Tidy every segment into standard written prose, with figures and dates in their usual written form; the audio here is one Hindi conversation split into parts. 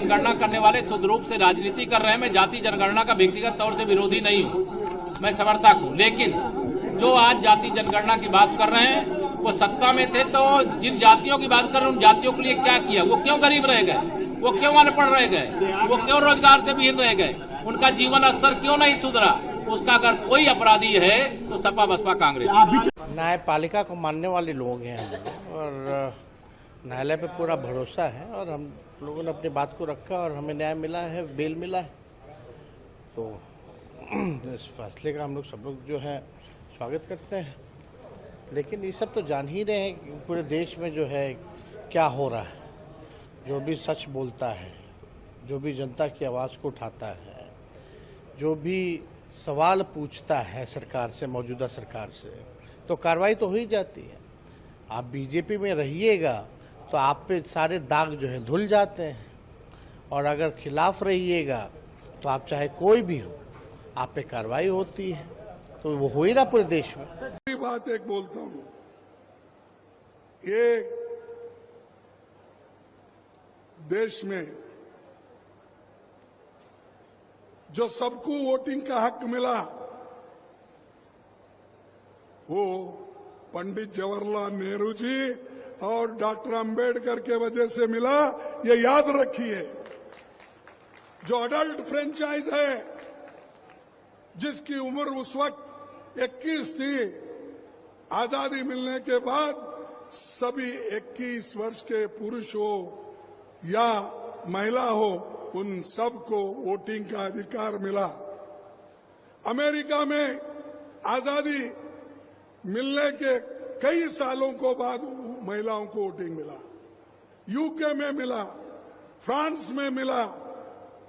जनगणना करने वाले शुद्ध रूप से राजनीति कर रहे हैं। मैं जाति जनगणना का व्यक्तिगत तौर से विरोधी नहीं हूं, मैं समर्थक हूं। लेकिन जो आज जाति जनगणना की बात कर रहे हैं, वो सत्ता में थे तो जिन जातियों की बात कर रहे हैं उन जातियों के लिए क्या किया? वो क्यों गरीब रह गए? वो क्यों अनपढ़ रह गए? वो क्यों रोजगार से विहीन रह गए? उनका जीवन स्तर क्यों नहीं सुधरा? उसका अगर कोई अपराधी है तो सपा बसपा कांग्रेस। न्यायपालिका को मानने वाले लोग हैं हम लोग, और न्यायालय पे पूरा भरोसा है, और हम लोगों ने अपनी बात को रखा और हमें न्याय मिला है, बेल मिला है। तो इस फैसले का हम लोग सब लोग जो है स्वागत करते हैं। लेकिन ये सब तो जान ही रहे हैं कि पूरे देश में जो है क्या हो रहा है। जो भी सच बोलता है, जो भी जनता की आवाज़ को उठाता है, जो भी सवाल पूछता है सरकार से, मौजूदा सरकार से, तो कार्रवाई तो हो ही जाती है। आप बीजेपी में रहिएगा तो आप पे सारे दाग जो है धुल जाते हैं, और अगर खिलाफ रहिएगा तो आप चाहे कोई भी हो, आप पे कार्रवाई होती है। तो वो हो ही रहा पूरे देश में। बात एक बोलता हूं, ये देश में जो सबको वोटिंग का हक मिला, वो पंडित जवाहरलाल नेहरू जी और डॉक्टर अंबेडकर के वजह से मिला, ये याद रखिए। जो अडल्ट फ्रेंचाइज है, जिसकी उम्र उस वक्त 21 थी, आजादी मिलने के बाद सभी 21 वर्ष के पुरुष हो या महिला हो, उन सबको वोटिंग का अधिकार मिला। अमेरिका में आजादी मिलने के कई सालों को बाद महिलाओं को वोटिंग मिला, यूके में मिला, फ्रांस में मिला,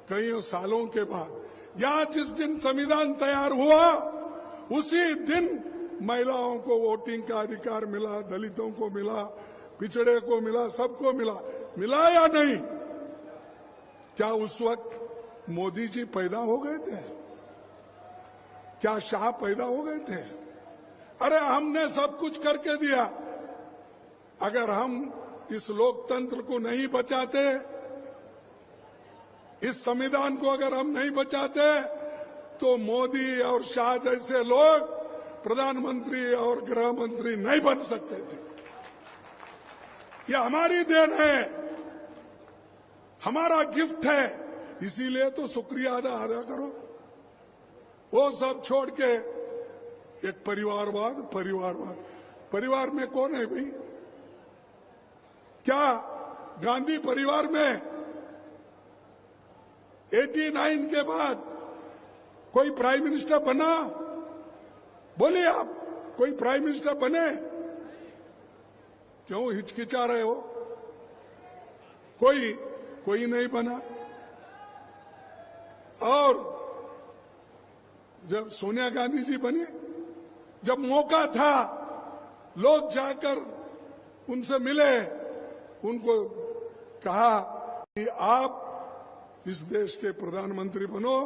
कई सालों के बाद। या जिस दिन संविधान तैयार हुआ उसी दिन महिलाओं को वोटिंग का अधिकार मिला, दलितों को मिला, पिछड़े को मिला, सबको मिला। मिला या नहीं? क्या उस वक्त मोदी जी पैदा हो गए थे? क्या शाह पैदा हो गए थे? अरे हमने सब कुछ करके दिया। अगर हम इस लोकतंत्र को नहीं बचाते, इस संविधान को अगर हम नहीं बचाते, तो मोदी और शाह जैसे लोग प्रधानमंत्री और गृह मंत्री नहीं बन सकते थे। यह हमारी देन है, हमारा गिफ्ट है। इसीलिए तो शुक्रिया अदा करो। वो सब छोड़ के एक परिवारवाद, परिवार में कौन है भाई? क्या गांधी परिवार में 89 के बाद कोई प्राइम मिनिस्टर बना? बोलिए आप, कोई प्राइम मिनिस्टर बने? क्यों हिचकिचा रहे हो? कोई नहीं बना। और जब सोनिया गांधी जी बनी, जब मौका था, लोग जाकर उनसे मिले, उनको कहा कि आप इस देश के प्रधानमंत्री बनो,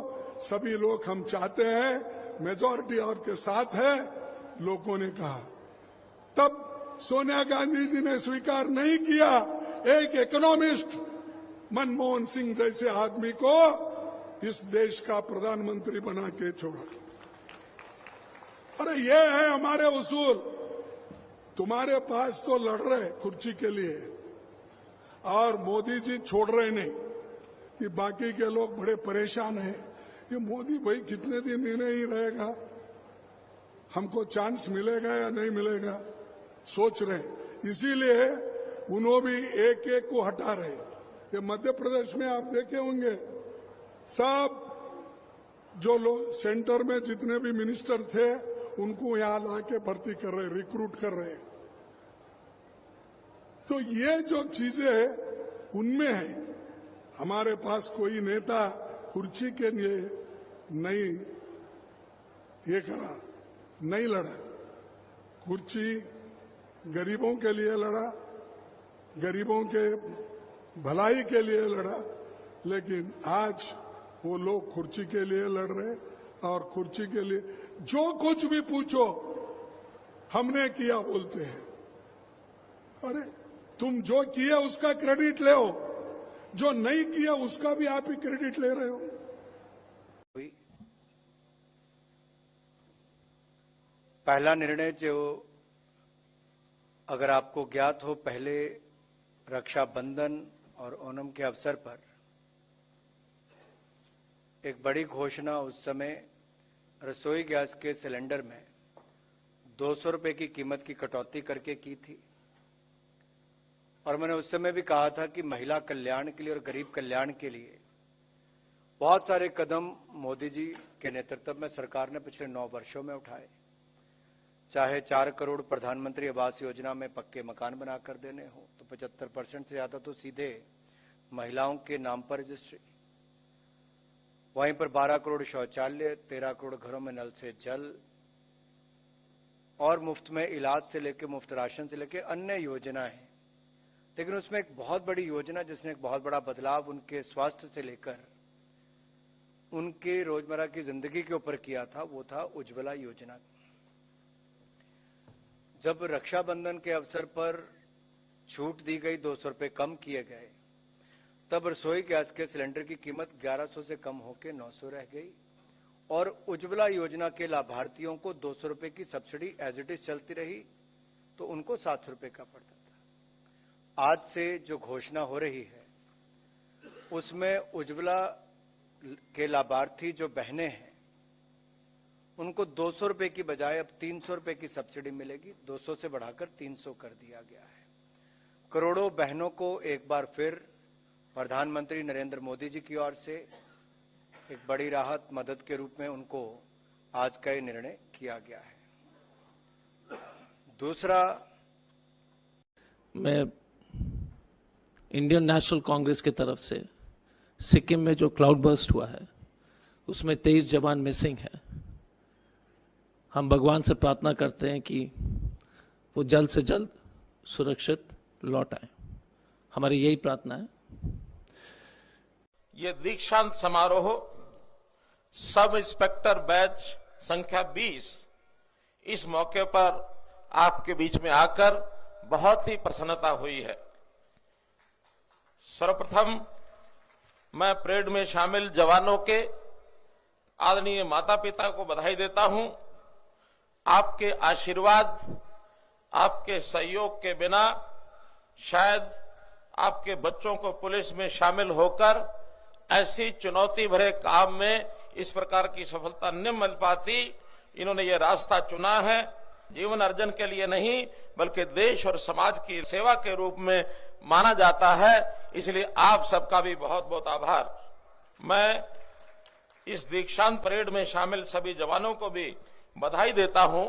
सभी लोग हम चाहते हैं, मेजॉरिटी आपके साथ है, लोगों ने कहा। तब सोनिया गांधी जी ने स्वीकार नहीं किया। एक इकोनॉमिस्ट मनमोहन सिंह जैसे आदमी को इस देश का प्रधानमंत्री बना के छोड़ा। अरे ये है हमारे उसूल। तुम्हारे पास तो लड़ रहे कुर्सी के लिए, और मोदी जी छोड़ रहे नहीं कि बाकी के लोग बड़े परेशान हैं। ये मोदी भाई कितने दिन ही नहीं रहेगा, हमको चांस मिलेगा या नहीं मिलेगा, सोच रहे हैं। इसीलिए उन्होंने भी एक एक को हटा रहे। ये मध्य प्रदेश में आप देखे होंगे, सब जो लोग सेंटर में जितने भी मिनिस्टर थे उनको यहां लाके भर्ती कर रहे, रिक्रूट कर रहे। तो ये जो चीजें उनमें है, हमारे पास कोई नेता कुर्सी के लिए नहीं ये करा, नहीं लड़ा। कुर्सी गरीबों के लिए लड़ा, गरीबों के भलाई के लिए लड़ा। लेकिन आज वो लोग कुर्सी के लिए लड़ रहे, और कुर्सी के लिए जो कुछ भी पूछो हमने किया बोलते हैं। अरे तुम जो किया उसका क्रेडिट ले, जो नहीं किया उसका भी आप ही क्रेडिट ले रहे हो। पहला निर्णय जो अगर आपको ज्ञात हो, पहले रक्षाबंधन और ओणम के अवसर पर एक बड़ी घोषणा उस समय रसोई गैस के सिलेंडर में 200 रुपए की कीमत की कटौती करके की थी। और मैंने उस समय भी कहा था कि महिला कल्याण के लिए और गरीब कल्याण के लिए बहुत सारे कदम मोदी जी के नेतृत्व में सरकार ने पिछले 9 वर्षों में उठाए। चाहे 4 करोड़ प्रधानमंत्री आवास योजना में पक्के मकान बनाकर देने हो, तो 75% से ज्यादा तो सीधे महिलाओं के नाम पर रजिस्ट्री, वहीं पर 12 करोड़ शौचालय, 13 करोड़ घरों में नल से जल, और मुफ्त में इलाज से लेकर मुफ्त राशन से लेकर अन्य योजनाएं। लेकिन उसमें एक बहुत बड़ी योजना जिसने एक बहुत बड़ा बदलाव उनके स्वास्थ्य से लेकर उनके रोजमर्रा की जिंदगी के ऊपर किया था, वो था उज्ज्वला योजना। जब रक्षाबंधन के अवसर पर छूट दी गई, 200 रुपए कम किए गए, तब रसोई गैस के सिलेंडर की कीमत 1100 से कम होकर 900 रह गई और उज्ज्वला योजना के लाभार्थियों को 200 रुपए की सब्सिडी एज इट इज चलती रही, तो उनको 700 रुपए का पड़ता था। आज से जो घोषणा हो रही है उसमें उज्ज्वला के लाभार्थी जो बहनें हैं उनको 200 रुपए की बजाय अब 300 रुपए की सब्सिडी मिलेगी। 200 से बढ़ाकर 300 कर दिया गया है। करोड़ों बहनों को एक बार फिर प्रधानमंत्री नरेंद्र मोदी जी की ओर से एक बड़ी राहत मदद के रूप में उनको आज का ये निर्णय किया गया है। दूसरा, मैं इंडियन नेशनल कांग्रेस की तरफ से सिक्किम में जो क्लाउड बर्स्ट हुआ है उसमें 23 जवान मिसिंग है। हम भगवान से प्रार्थना करते हैं कि वो जल्द से जल्द सुरक्षित लौट आए। हमारी यही प्रार्थना है। ये दीक्षांत समारोह सब इंस्पेक्टर बैच संख्या 20 इस मौके पर आपके बीच में आकर बहुत ही प्रसन्नता हुई है। सर्वप्रथम मैं परेड में शामिल जवानों के आदरणीय माता पिता को बधाई देता हूं। आपके आशीर्वाद, आपके सहयोग के बिना शायद आपके बच्चों को पुलिस में शामिल होकर ऐसी चुनौती भरे काम में इस प्रकार की सफलता न मिल पाती। इन्होंने ये रास्ता चुना है जीवन अर्जन के लिए नहीं, बल्कि देश और समाज की सेवा के रूप में माना जाता है। इसलिए आप सबका भी बहुत बहुत आभार। मैं इस दीक्षांत परेड में शामिल सभी जवानों को भी बधाई देता हूं,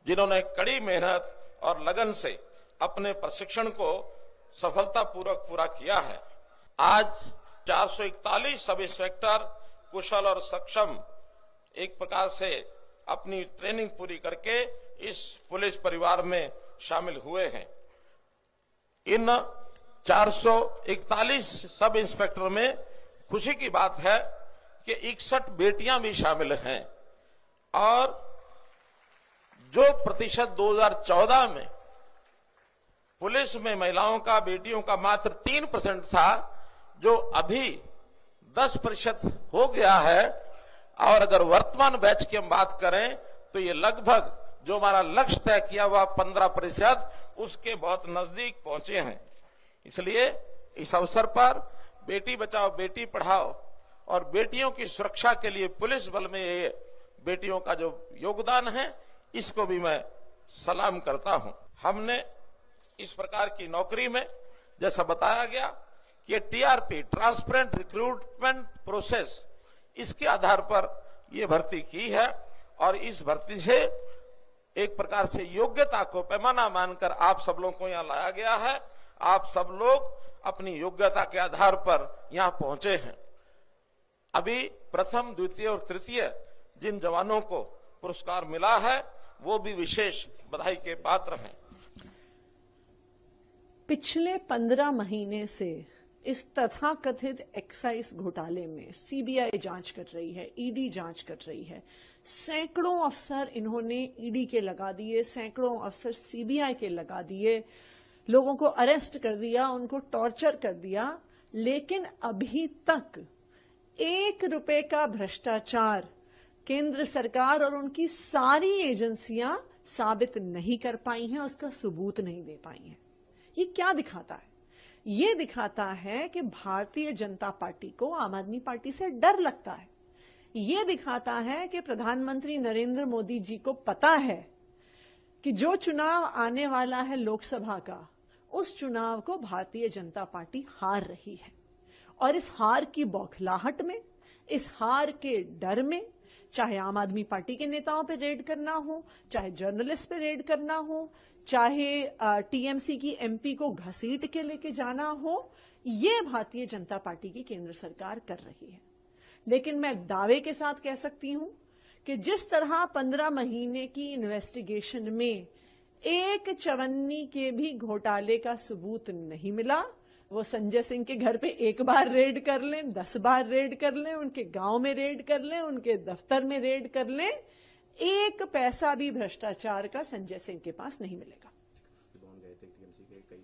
जिन्होंने कड़ी मेहनत और लगन से अपने प्रशिक्षण को सफलतापूर्वक पूरा किया है। आज 441 सब इंस्पेक्टर कुशल और सक्षम एक प्रकार से अपनी ट्रेनिंग पूरी करके इस पुलिस परिवार में शामिल हुए हैं। इन 441 सब इंस्पेक्टर में खुशी की बात है कि 61 बेटियां भी शामिल हैं और जो प्रतिशत 2014 में पुलिस में महिलाओं का, बेटियों का मात्र 3% था, जो अभी 10% हो गया है। और अगर वर्तमान बैच की हम बात करें तो ये लगभग जो हमारा लक्ष्य तय किया हुआ 15% उसके बहुत नजदीक पहुंचे हैं। इसलिए इस अवसर पर बेटी बचाओ बेटी पढ़ाओ और बेटियों की सुरक्षा के लिए पुलिस बल में ये बेटियों का जो योगदान है इसको भी मैं सलाम करता हूं। हमने इस प्रकार की नौकरी में जैसा बताया गया कि ये टीआरपी, ट्रांसपेरेंट रिक्रूटमेंट प्रोसेस, इसके आधार पर यह भर्ती की है और इस भर्ती से एक प्रकार से योग्यता को पैमाना मानकर आप सब लोगों को यहां लाया गया है। आप सब लोग अपनी योग्यता के आधार पर यहां पहुंचे हैं। अभी प्रथम, द्वितीय और तृतीय जिन जवानों को पुरस्कार मिला है वो भी विशेष बधाई के पात्र हैं। पिछले 15 महीने से इस तथाकथित एक्साइज घोटाले में सीबीआई जांच कर रही है, ईडी जांच कर रही है। सैकड़ों अफसर इन्होंने ईडी के लगा दिए, सैकड़ों अफसर सीबीआई के लगा दिए, लोगों को अरेस्ट कर दिया, उनको टॉर्चर कर दिया, लेकिन अभी तक 1 रुपए का भ्रष्टाचार केंद्र सरकार और उनकी सारी एजेंसियां साबित नहीं कर पाई हैं, उसका सबूत नहीं दे पाई हैं। ये क्या दिखाता है? ये दिखाता है कि भारतीय जनता पार्टी को आम आदमी पार्टी से डर लगता है। ये दिखाता है कि प्रधानमंत्री नरेंद्र मोदी जी को पता है कि जो चुनाव आने वाला है लोकसभा का, उस चुनाव को भारतीय जनता पार्टी हार रही है। और इस हार की बौखलाहट में, इस हार के डर में, चाहे आम आदमी पार्टी के नेताओं पे रेड करना हो, चाहे जर्नलिस्ट पे रेड करना हो, चाहे टीएमसी की एमपी को घसीट के लेके जाना हो, ये भारतीय जनता पार्टी की केंद्र सरकार कर रही है। लेकिन मैं दावे के साथ कह सकती हूं कि जिस तरह 15 महीने की इन्वेस्टिगेशन में एक चवन्नी के भी घोटाले का सबूत नहीं मिला, वो संजय सिंह के घर पे एक बार रेड कर लें, 10 बार रेड कर लें, उनके गांव में रेड कर लें, उनके दफ्तर में रेड कर लें, एक पैसा भी भ्रष्टाचार का संजय सिंह के पास नहीं मिलेगा। गए थे टीएमसी के कई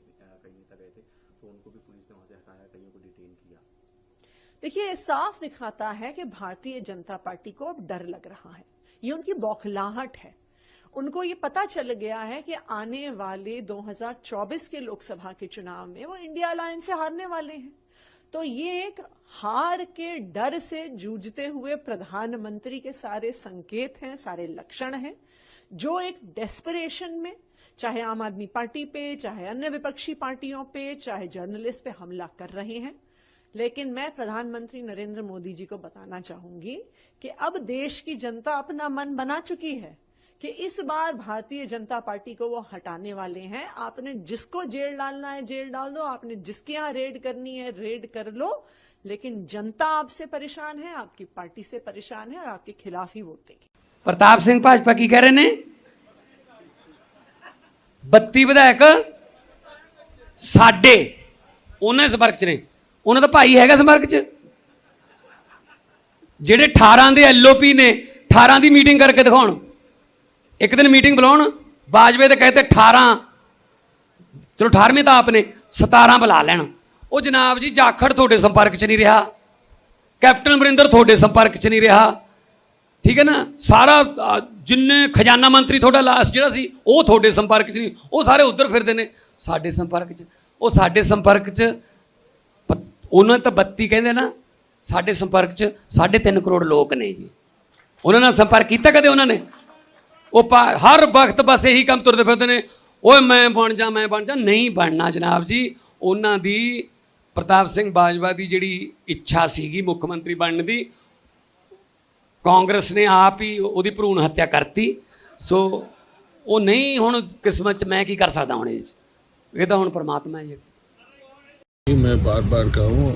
नेता गए थे, तो उनको भी पुलिस ने वहां से हटाया, कईयों को डिटेन किया। देखिए, ये साफ दिखाता है कि भारतीय जनता पार्टी को अब डर लग रहा है। ये उनकी बौखलाहट है। उनको ये पता चल गया है कि आने वाले 2024 के लोकसभा के चुनाव में वो इंडिया अलायंस से हारने वाले हैं। तो ये एक हार के डर से जूझते हुए प्रधानमंत्री के सारे संकेत हैं, सारे लक्षण हैं, जो एक डेस्परेशन में, चाहे आम आदमी पार्टी पे, चाहे अन्य विपक्षी पार्टियों पे, चाहे जर्नलिस्ट पे हमला कर रहे हैं। लेकिन मैं प्रधानमंत्री नरेंद्र मोदी जी को बताना चाहूंगी कि अब देश की जनता अपना मन बना चुकी है कि इस बार भारतीय जनता पार्टी को वो हटाने वाले हैं। आपने जिसको जेल डालना है जेल डाल दो, आपने जिसके यहां रेड करनी है रेड कर लो, लेकिन जनता आपसे परेशान है, आपकी पार्टी से परेशान है और आपके खिलाफ ही वोट देगी। प्रताप सिंह भाजपा की कह रहे ने 32 विधायक साडे उन्हें संपर्क च ने, उन्हें तो भाई हैगा संपर्क च, जेडे 18 दे एलओपी ने 18 की मीटिंग करके दिखाउण। एक दिन मीटिंग बुलाउण, बाजवे तो कहते 18, चलो 18वीं तो आपने 17 बुला लेना। वो जनाब जी जाखड़ थोड़े संपर्क च नहीं रहा, कैप्टन अमरिंदर थोड़े संपर्क च नहीं रहा, ठीक है ना। सारा जिन्ने खजाना मंत्री थोड़ा लास्ट जिहड़ा सी वो थोड़े संपर्क च नहीं, वो सारे उधर फिरदे ने साडे संपर्क च। वो साडे संपर्क च उन्होंने तो 32 कहते ना, साडे संपर्क च 3.5 करोड़ लोग ने जी। उन्होंने संपर्क किया कदे? उन्होंने वो हर वक्त बस यही काम तुरते फिरते ने, ओए मैं बन जा नहीं बनना जनाब जी। उन्हों दी प्रताप सिंह बाजवा की जिहड़ी इच्छा सीगी मुख्यमंत्री बनने की, कांग्रेस ने आप ही उहदी भरूण हत्या करती। सो वो नहीं, हुण किस्मत च मैं की कर सकदा, हुण ये तो हुण परमात्मा है जी। मैं बार बार कहूँ,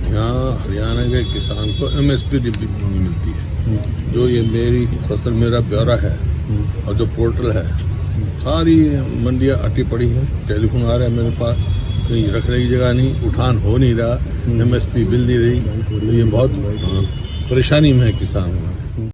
यहाँ हरियाणा के किसान को एमएसपी नहीं मिलती है। जो ये मेरी फसल मेरा ब्यौरा है और जो पोर्टल है, सारी मंडियाँ अटी पड़ी हैं। टेलीफोन आ रहा है मेरे पास, कहीं रखने की जगह नहीं, उठान हो नहीं रहा, एमएसपी बिल नहीं रही। तो ये बहुत परेशानी में है किसान।